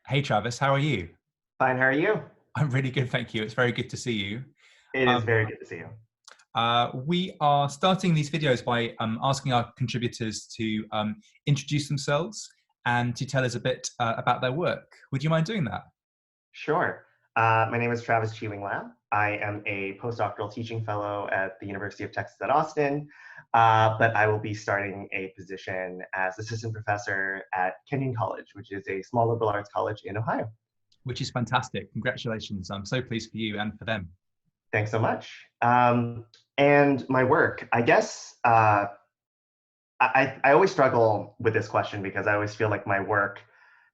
Hey Travis, how are you? Fine, how are you? I'm really good, thank you. It's very good to see you. It is Um, very good to see you. we are starting these videos by asking our contributors to introduce themselves and to tell us a bit about their work. Would you mind doing that? Sure. My name is Travis Cheeling Lam. I am a postdoctoral teaching fellow at the University of Texas at Austin, but I will be starting a position as assistant professor at Kenyon College, which is a small liberal arts college in Ohio. Which is fantastic. Congratulations. I'm so pleased for you and for them. Thanks so much. And my work, I guess, I always struggle with this question because I always feel like my work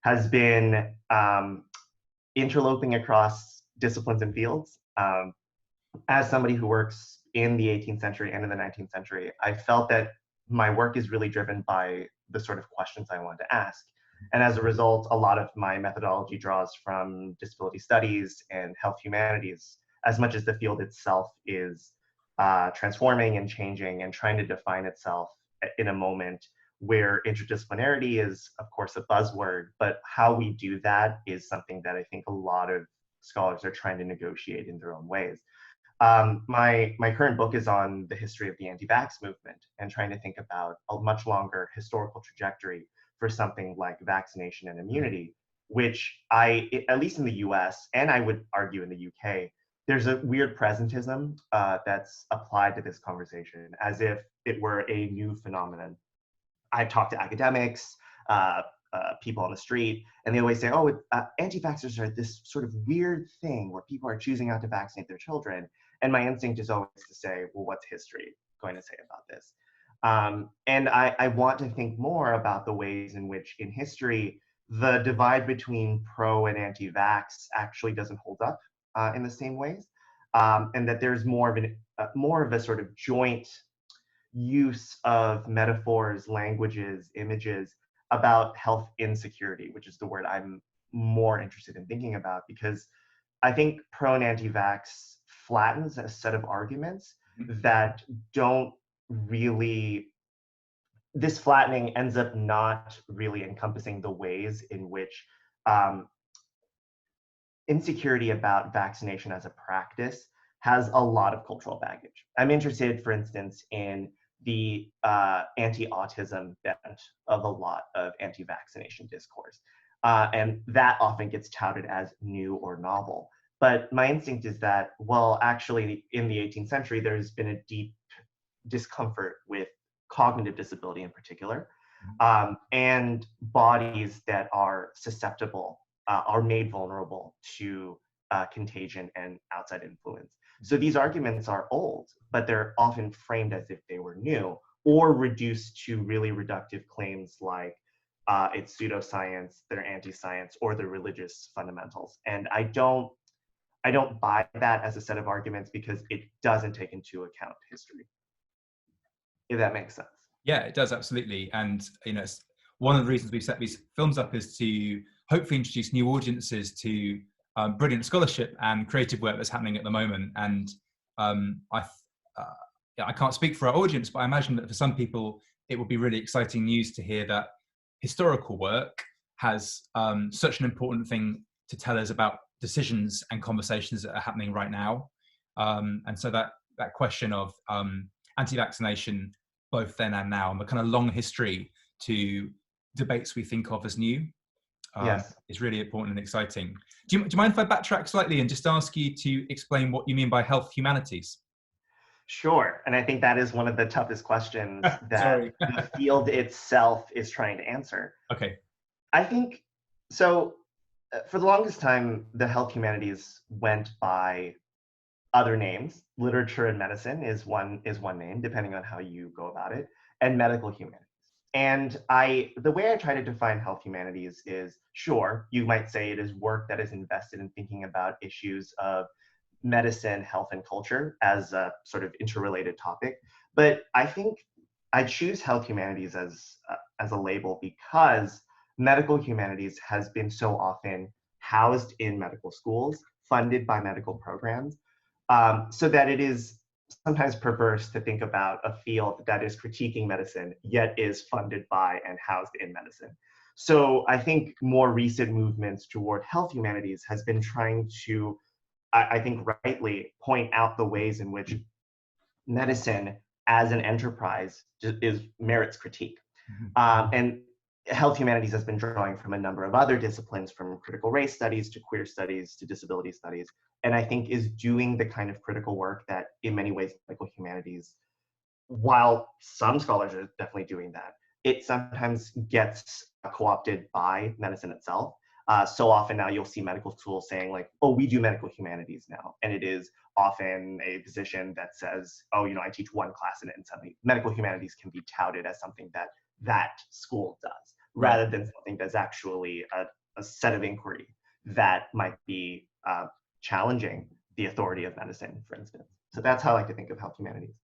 has been interloping across disciplines and fields. As somebody who works in the 18th century and in the 19th century, I felt that my work is really driven by the sort of questions I want to ask. And as a result, a lot of my methodology draws from disability studies and health humanities, as much as the field itself is transforming and changing and trying to define itself in a moment where interdisciplinarity is, of course, a buzzword, but how we do that is something that I think a lot of scholars are trying to negotiate in their own ways. My current book is on the history of the anti-vax movement and trying to think about a much longer historical trajectory for something like vaccination and immunity, which at least in the US, and I would argue in the UK, there's a weird presentism that's applied to this conversation as if it were a new phenomenon. I've talked to academics, people on the street, and they always say, oh, anti-vaxxers are this sort of weird thing where people are choosing not to vaccinate their children. And my instinct is always to say, well, what's history going to say about this? And I want to think more about the ways in which in history, the divide between pro and anti-vax actually doesn't hold up in the same ways. And that there's more of a sort of joint use of metaphors, languages, images about health insecurity, which is the word I'm more interested in thinking about, because I think pro and anti-vax flattens a set of arguments that don't really, this flattening ends up not really encompassing the ways in which um, insecurity about vaccination as a practice has a lot of cultural baggage. I'm interested, for instance, in the anti-autism bent of a lot of anti-vaccination discourse. And that often gets touted as new or novel. But my instinct is that, well, actually, in the 18th century, there's been a deep discomfort with cognitive disability in particular, and bodies that are susceptible are made vulnerable to contagion and outside influence. So these arguments are old, but they're often framed as if they were new or reduced to really reductive claims like it's pseudoscience, they're anti-science, or the religious fundamentals. And I don't buy that as a set of arguments because it doesn't take into account history, if that makes sense. Yeah, it does absolutely. And it's one of the reasons we've set these films up is to hopefully introduce new audiences to brilliant scholarship and creative work that's happening at the moment. And uh, yeah, I can't speak for our audience, but I imagine that for some people, it would be really exciting news to hear that historical work has such an important thing to tell us about decisions and conversations that are happening right now. And so that question of anti-vaccination, both then and now, and the kind of long history to debates we think of as new, Yes. is really important and exciting. Do you mind if I backtrack slightly and just ask you to explain what you mean by health humanities? Sure. And I think that is one of the toughest questions that Sorry. the field itself is trying to answer. Okay. I think so. For the longest time, the health humanities went by other names. Literature and medicine is one name, depending on how you go about it, and medical humanities. And the way I try to define health humanities is, sure, you might say it is work that is invested in thinking about issues of medicine, health, and culture as a sort of interrelated topic. But I think I choose health humanities as a label because medical humanities has been so often housed in medical schools, funded by medical programs, so that it is sometimes perverse to think about a field that is critiquing medicine, yet is funded by and housed in medicine. So I think more recent movements toward health humanities has been trying to, I think rightly, point out the ways in which medicine as an enterprise merits critique. And health humanities has been drawing from a number of other disciplines, from critical race studies to queer studies to disability studies, and I think is doing the kind of critical work that in many ways medical humanities, while some scholars are definitely doing that, it sometimes gets co-opted by medicine itself. So often now you'll see medical schools saying like, oh, we do medical humanities now. And it is often a position that says, oh, I teach one class in it, and suddenly medical humanities can be touted as something that that school does, rather than something that's actually a set of inquiry that might be challenging the authority of medicine, for instance. So that's how I like to think of health humanities.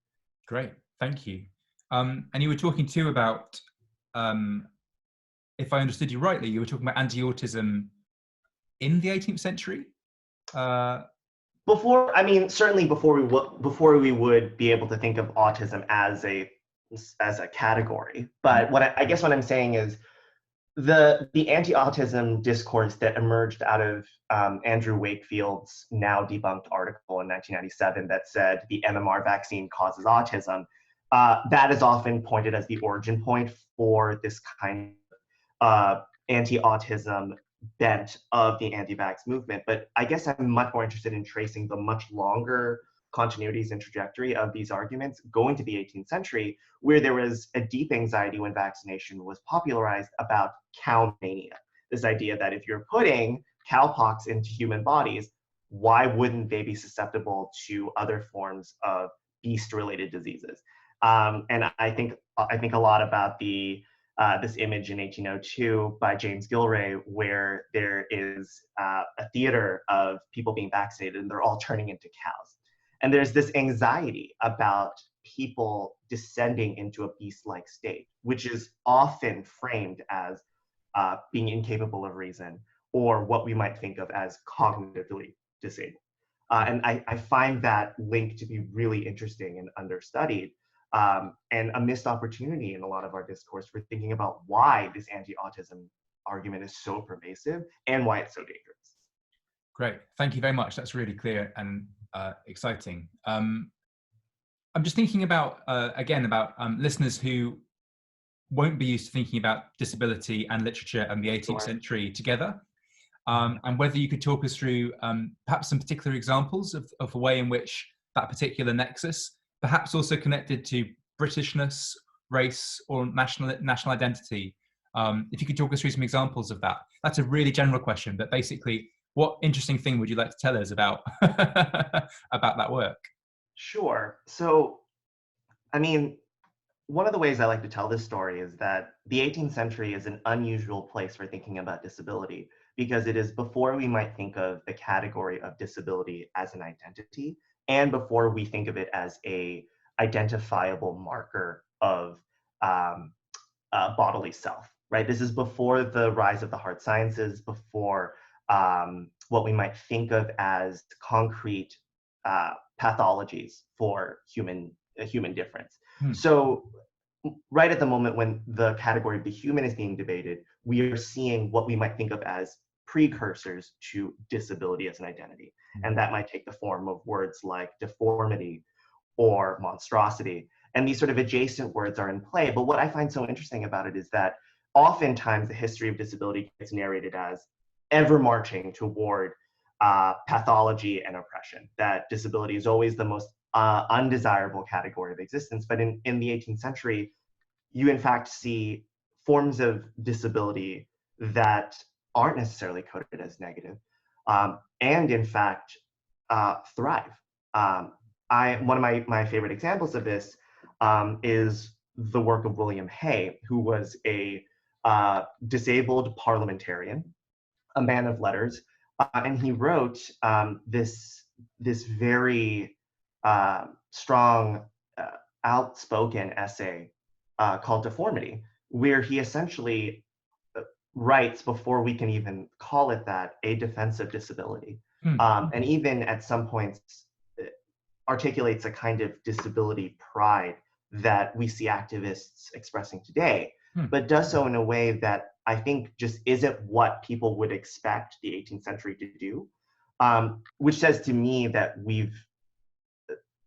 Great, thank you. And you were talking too about, if I understood you rightly, you were talking about anti-autism in the 18th century? Certainly before we would be able to think of autism as a category. But I guess what I'm saying is the anti-autism discourse that emerged out of Andrew Wakefield's now debunked article in 1997 that said the MMR vaccine causes autism, that is often pointed as the origin point for this kind of anti-autism bent of the anti-vax movement. But I guess I'm much more interested in tracing the much longer continuities and trajectory of these arguments going to the 18th century, where there was a deep anxiety when vaccination was popularized about cow mania. This idea that if you're putting cowpox into human bodies, why wouldn't they be susceptible to other forms of beast-related diseases? And I think a lot about this image in 1802 by James Gilray, where there is a theater of people being vaccinated and they're all turning into cows. And there's this anxiety about people descending into a beast-like state, which is often framed as being incapable of reason, or what we might think of as cognitively disabled. And I find that link to be really interesting and understudied, and a missed opportunity in a lot of our discourse for thinking about why this anti-autism argument is so pervasive and why it's so dangerous. Great, thank you very much. That's really clear and exciting. I'm just thinking about, again, about listeners who won't be used to thinking about disability and literature and the 18th century together. And whether you could talk us through perhaps some particular examples of a way in which that particular nexus, perhaps also connected to Britishness, race, or national identity. If you could talk us through some examples of that. That's a really general question, but basically, what interesting thing would you like to tell us about about that work? Sure. So, I mean, one of the ways I like to tell this story is that the 18th century is an unusual place for thinking about disability, because it is before we might think of the category of disability as an identity, and before we think of it as a identifiable marker of bodily self, right? This is before the rise of the hard sciences, before what we might think of as concrete pathologies for human difference. So right at the moment when the category of the human is being debated, we are seeing what we might think of as precursors to disability as an identity. And that might take the form of words like deformity or monstrosity. And these sort of adjacent words are in play. But what I find so interesting about it is that oftentimes the history of disability gets narrated as ever marching toward pathology and oppression, that disability is always the most undesirable category of existence. But in the 18th century, you in fact see forms of disability that aren't necessarily coded as negative, and in fact thrive. One of my favorite examples of this is the work of William Hay, who was a disabled parliamentarian, a man of letters, and he wrote this very strong, outspoken essay called Deformity, where he essentially writes, before we can even call it that, a defense of disability. And even at some points articulates a kind of disability pride that we see activists expressing today, but does so in a way that I think just isn't what people would expect the 18th century to do, which says to me that we've,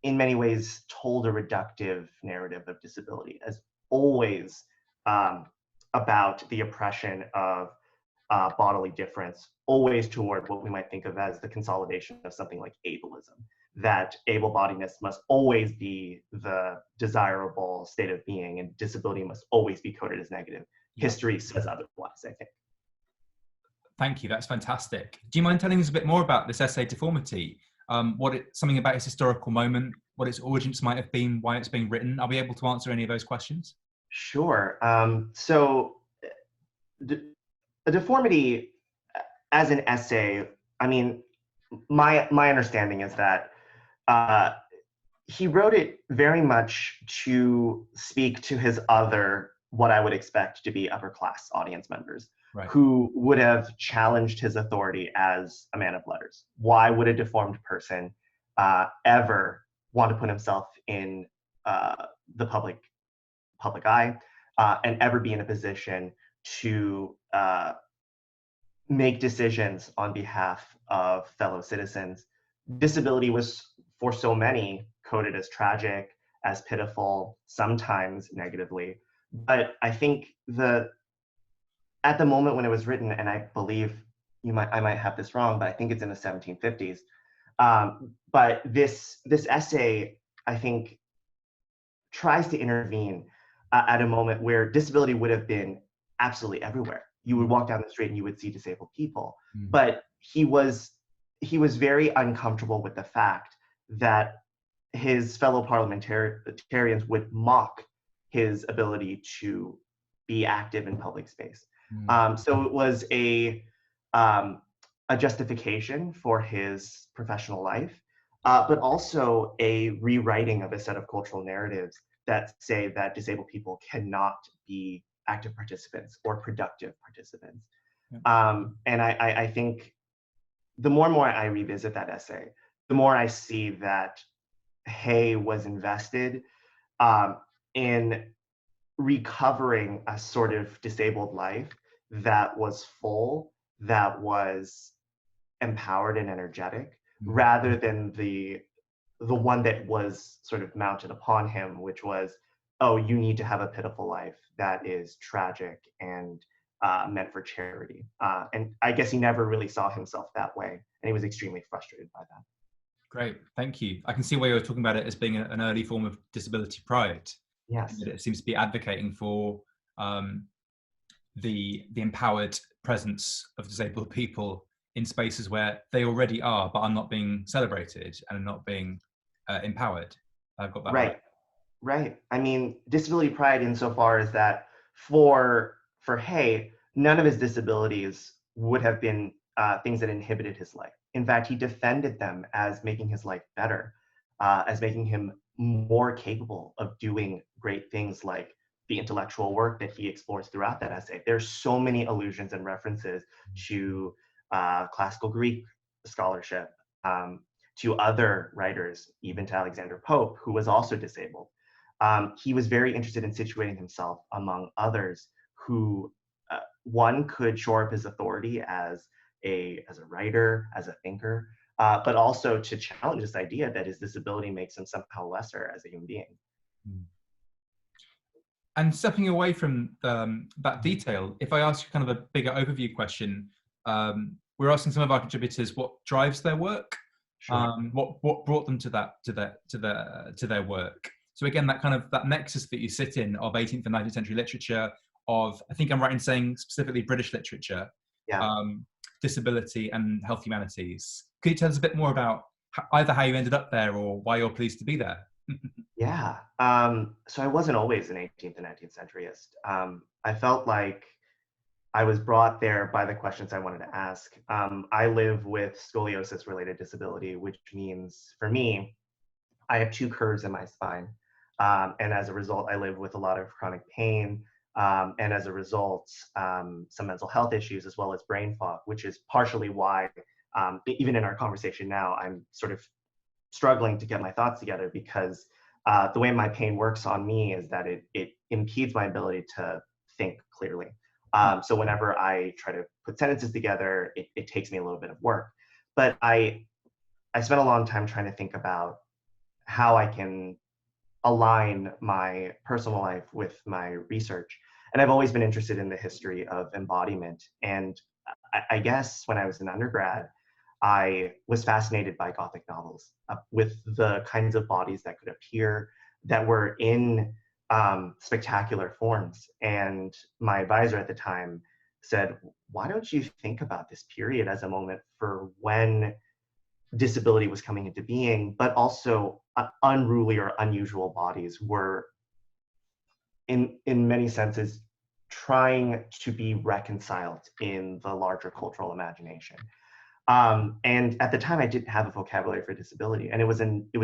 in many ways, told a reductive narrative of disability as always about the oppression of bodily difference, always toward what we might think of as the consolidation of something like ableism, that able-bodiedness must always be the desirable state of being and disability must always be coded as negative. History says otherwise, I think. Thank you, that's fantastic. Do you mind telling us a bit more about this essay, Deformity? Something about its historical moment, what its origins might have been, why it's being written? Are we able to answer any of those questions? Sure. So a deformity as an essay, I mean, my understanding is that he wrote it very much to speak to his other, what I would expect to be upper class audience members, Right. who would have challenged his authority as a man of letters. Why would a deformed person ever want to put himself in the public eye and ever be in a position to make decisions on behalf of fellow citizens? Disability was, for so many, coded as tragic, as pitiful, sometimes negatively. But I think at the moment when it was written, and I believe I might have this wrong, but I think it's in the 1750s. But this essay, I think, tries to intervene at a moment where disability would have been absolutely everywhere. You would walk down the street and you would see disabled people. But he was very uncomfortable with the fact that his fellow parliamentarians would mock his ability to be active in public space. So it was a justification for his professional life, but also a rewriting of a set of cultural narratives that say that disabled people cannot be active participants or productive participants. And I think the more and more I revisit that essay, the more I see that Hay was invested in recovering a sort of disabled life that was full, that was empowered and energetic, rather than the one that was sort of mounted upon him, which was, oh, you need to have a pitiful life that is tragic and meant for charity. And I guess he never really saw himself that way, and he was extremely frustrated by that. Great, thank you. I can see why you're talking about it as being an early form of disability pride. Yes. It seems to be advocating for the empowered presence of disabled people in spaces where they already are, but are not being celebrated and are not being empowered. I've got that right. Right. I mean, disability pride insofar as that for Hay, none of his disabilities would have been things that inhibited his life. In fact, he defended them as making his life better, as making him more capable of doing great things like the intellectual work that he explores throughout that essay. There's so many allusions and references to classical Greek scholarship, to other writers, even to Alexander Pope, who was also disabled. He was very interested in situating himself among others who, one, could shore up his authority as a writer, as a thinker, but also to challenge this idea that his disability makes him somehow lesser as a human being. And stepping away from that detail, if I ask you kind of a bigger overview question, we're asking some of our contributors what drives their work, Sure. what brought them to their work. So again, that nexus that you sit in of 18th and 19th century literature, of, I think I'm right in saying specifically British literature, Yeah. disability and health humanities. Could you tell us a bit more about either how you ended up there or why you're pleased to be there? Yeah. So I wasn't always an 18th and 19th centuryist. I felt like I was brought there by the questions I wanted to ask. I live with scoliosis-related disability, which means for me, I have 2 curves in my spine. And as a result, I live with a lot of chronic pain. And as a result, some mental health issues, as well as brain fog, which is partially why, even in our conversation now, I'm sort of struggling to get my thoughts together because the way my pain works on me is that it impedes my ability to think clearly. So whenever I try to put sentences together, it takes me a little bit of work. But I spent a long time trying to think about how I can align my personal life with my research. And I've always been interested in the history of embodiment. And I guess when I was an undergrad, I was fascinated by Gothic novels with the kinds of bodies that could appear that were in spectacular forms. And my advisor at the time said, why don't you think about this period as a moment for when disability was coming into being, but also unruly or unusual bodies were in many senses trying to be reconciled in the larger cultural imagination. And at the time, I didn't have a vocabulary for disability, and it was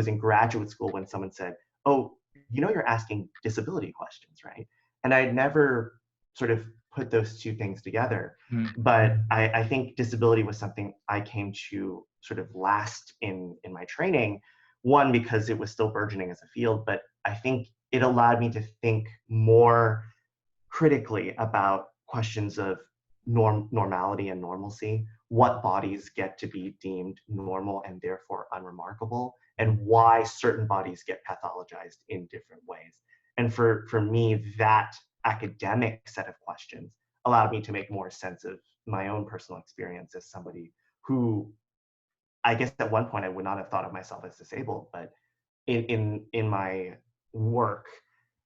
in graduate school when someone said, "Oh, you know, you're asking disability questions, right?" And I had never sort of put those two things together, but I think disability was something I came to sort of last in my training. One, because it was still burgeoning as a field, but I think it allowed me to think more critically about questions of normality and normalcy, what bodies get to be deemed normal and therefore unremarkable, and why certain bodies get pathologized in different ways. And for me, that academic set of questions allowed me to make more sense of my own personal experience as somebody who, I guess at one point I would not have thought of myself as disabled, but in my work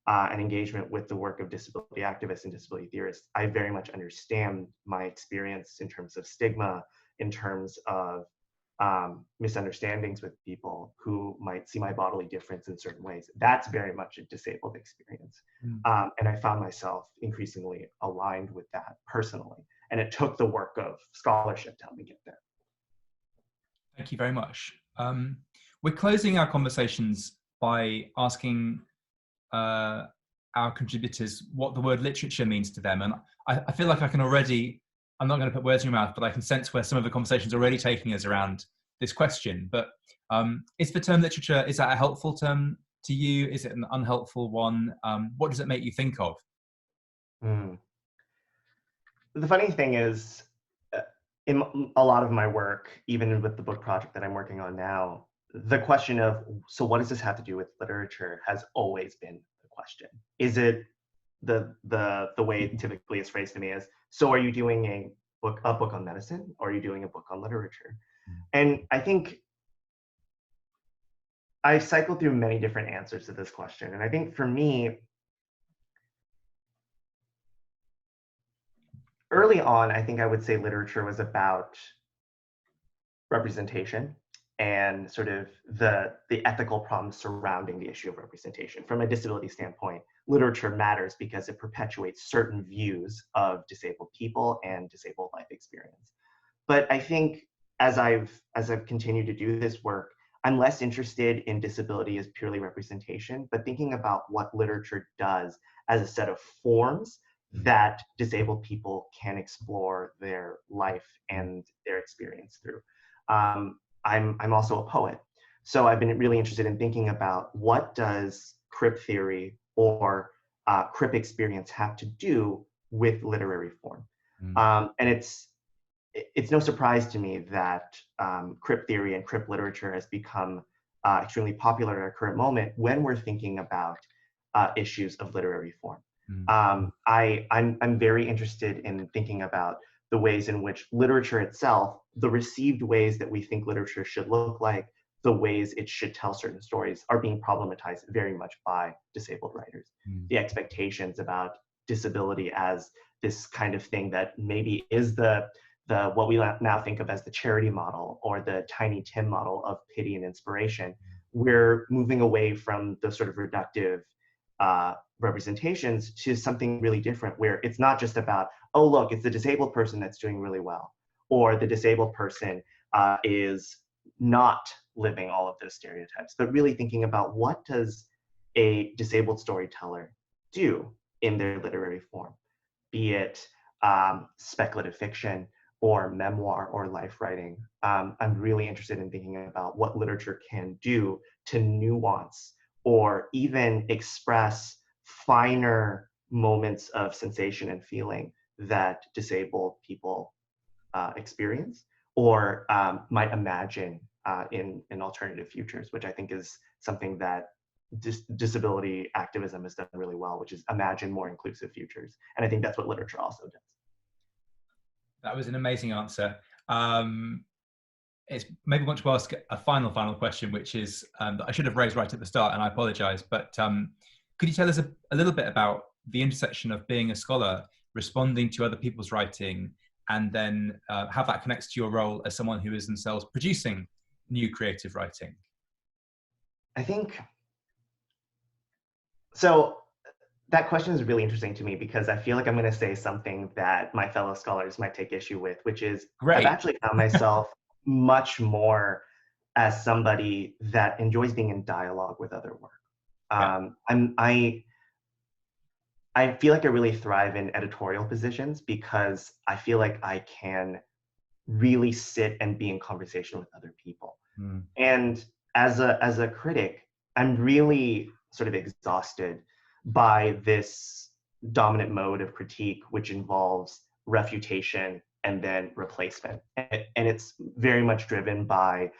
and engagement with the work of disability activists and disability theorists, I very much understand my experience in terms of stigma, in terms of misunderstandings with people who might see my bodily difference in certain ways. That's very much a disabled experience. And I found myself increasingly aligned with that personally. And it took the work of scholarship to help me get there. Thank you very much. We're closing our conversations by asking our contributors what the word literature means to them. And I feel like I can already, I'm not going to put words in your mouth, but I can sense where some of the conversations are already taking us around this question. But is the term literature, is that a helpful term to you? Is it an unhelpful one? What does it make you think of? The funny thing is, in a lot of my work, even with the book project that I'm working on now, the question of, so what does this have to do with literature, has always been the question. Is it the way it typically is phrased to me is, so are you doing a book on medicine, or are you doing a book on literature? And I think I've cycled through many different answers to this question. And I think for me, early on, I think I would say literature was about representation and sort of the ethical problems surrounding the issue of representation. From a disability standpoint, literature matters because it perpetuates certain views of disabled people and disabled life experience. But I think as I've continued to do this work, I'm less interested in disability as purely representation, but thinking about what literature does as a set of forms that disabled people can explore their life and their experience through. I'm also a poet, so I've been really interested in thinking about what does crip theory or crip experience have to do with literary form. And it's no surprise to me that crip theory and crip literature has become extremely popular at our current moment when we're thinking about issues of literary form. I'm very interested in thinking about the ways in which literature itself, the received ways that we think literature should look like, the ways it should tell certain stories, are being problematized very much by disabled writers. The expectations about disability as this kind of thing that maybe is the what we now think of as the charity model or the Tiny Tim model of pity and inspiration. We're moving away from the sort of reductive representations to something really different, where it's not just about, oh, look, it's the disabled person that's doing really well, or the disabled person is not living all of those stereotypes, but really thinking about what does a disabled storyteller do in their literary form, be it speculative fiction or memoir or life writing. I'm really interested in thinking about what literature can do to nuance or even express finer moments of sensation and feeling that disabled people experience or might imagine in alternative futures, which I think is something that disability activism has done really well, which is imagine more inclusive futures. And I think that's what literature also does. That was an amazing answer. It's maybe much to ask a final question, which is that I should have raised right at the start, and I apologize, but could you tell us a little bit about the intersection of being a scholar, responding to other people's writing, and then how that connects to your role as someone who is themselves producing new creative writing? I think, so that question is really interesting to me because I feel like I'm going to say something that my fellow scholars might take issue with, which is I've Great. actually found myself much more as somebody that enjoys being in dialogue with other work. Yeah. I feel like I really thrive in editorial positions because I feel like I can really sit and be in conversation with other people. Mm. And as a critic, I'm really sort of exhausted by this dominant mode of critique, which involves refutation and then replacement. And it's very much driven by,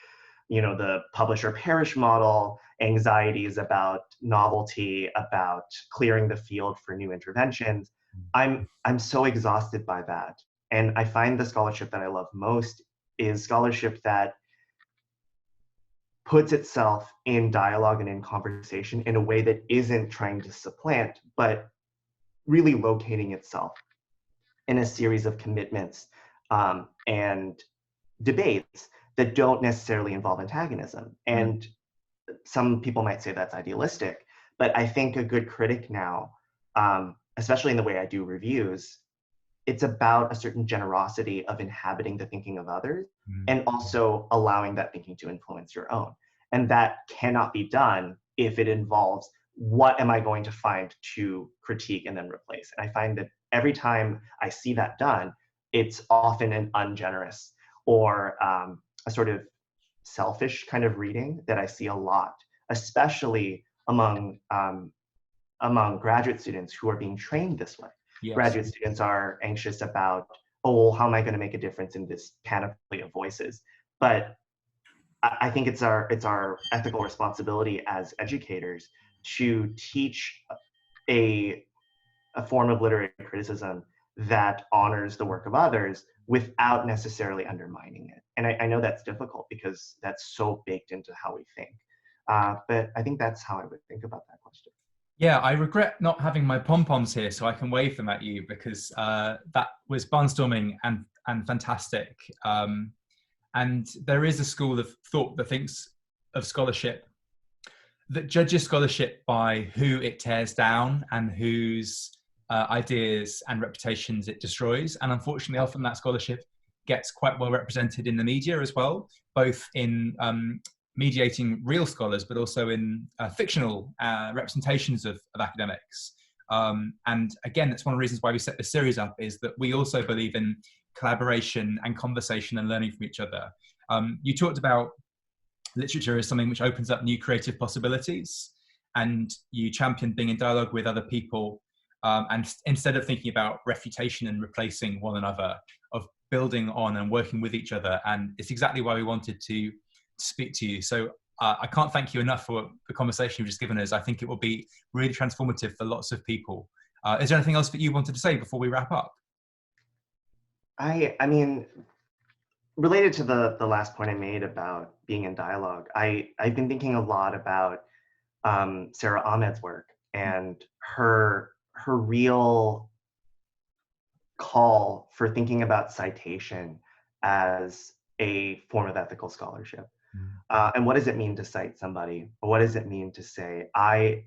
the publisher perish model, anxieties about novelty, about clearing the field for new interventions. I'm so exhausted by that. And I find the scholarship that I love most is scholarship that puts itself in dialogue and in conversation in a way that isn't trying to supplant, but really locating itself in a series of commitments and debates that don't necessarily involve antagonism. And some people might say that's idealistic, but I think a good critic now, especially in the way I do reviews, it's about a certain generosity of inhabiting the thinking of others and also allowing that thinking to influence your own. And that cannot be done if it involves what am I going to find to critique and then replace. And I find that every time I see that done, it's often an ungenerous or a sort of selfish kind of reading that I see a lot, especially among graduate students who are being trained this way. Yes. Graduate students are anxious about, oh, well, how am I going to make a difference in this panoply of voices? But I think it's our ethical responsibility as educators to teach a form of literary criticism that honors the work of others without necessarily undermining it. And I know that's difficult because that's so baked into how we think. But I think that's how I would think about that question. Yeah, I regret not having my pom-poms here so I can wave them at you because that was barnstorming and fantastic. And there is a school of thought that thinks of scholarship, that judges scholarship by who it tears down and whose ideas and reputations it destroys. And unfortunately, often that scholarship gets quite well represented in the media as well, both in mediating real scholars, but also in fictional representations of academics. And again, that's one of the reasons why we set this series up, is that we also believe in collaboration and conversation and learning from each other. You talked about literature as something which opens up new creative possibilities, and you championed being in dialogue with other people, and instead of thinking about refutation and replacing one another, of building on and working with each other. And it's exactly why we wanted to speak to you. So I can't thank you enough for the conversation you've just given us. I think it will be really transformative for lots of people. Is there anything else that you wanted to say before we wrap up? I mean, related to the last point I made about being in dialogue, I've been thinking a lot about Sarah Ahmed's work and her real call for thinking about citation as a form of ethical scholarship. And what does it mean to cite somebody? What does it mean to say,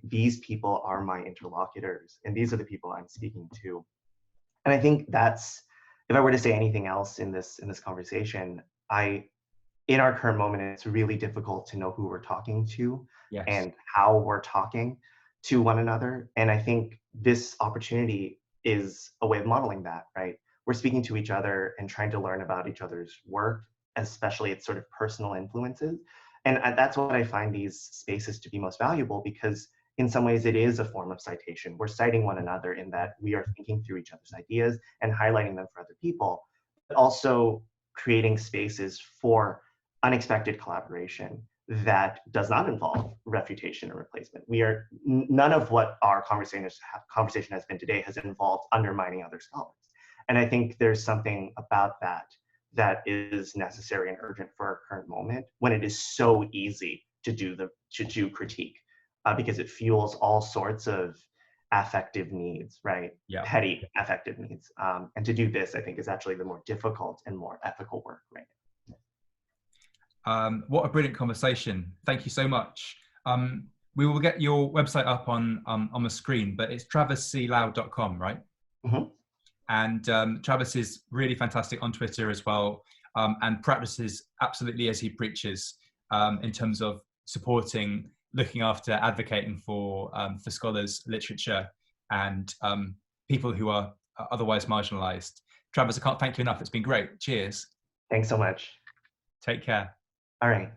these people are my interlocutors, and these are the people I'm speaking to? And I think that's, if I were to say anything else in this conversation, in our current moment, it's really difficult to know who we're talking to. Yes. And how we're talking to one another. And I think this opportunity is a way of modeling that, right? we're speaking to each other and trying to learn about each other's work, especially its sort of personal influences. And that's what I find these spaces to be most valuable, because in some ways it is a form of citation. We're citing one another in that we are thinking through each other's ideas and highlighting them for other people, but also creating spaces for unexpected collaboration that does not involve refutation or replacement. None of what our conversation has been today has involved undermining other scholars. And I think there's something about that is necessary and urgent for our current moment, when it is so easy to do critique, because it fuels all sorts of affective needs, right? Yeah. Petty affective needs. And to do this, I think, is actually the more difficult and more ethical work, right? What a brilliant conversation. Thank you so much. We will get your website up on the screen, but it's traviscloud.com, right? Mm-hmm. And Travis is really fantastic on Twitter as well, and practices absolutely as he preaches, in terms of supporting, looking after, advocating for scholars, literature, and people who are otherwise marginalized. Travis, I can't thank you enough. It's been great. Cheers. Thanks so much. Take care. All right.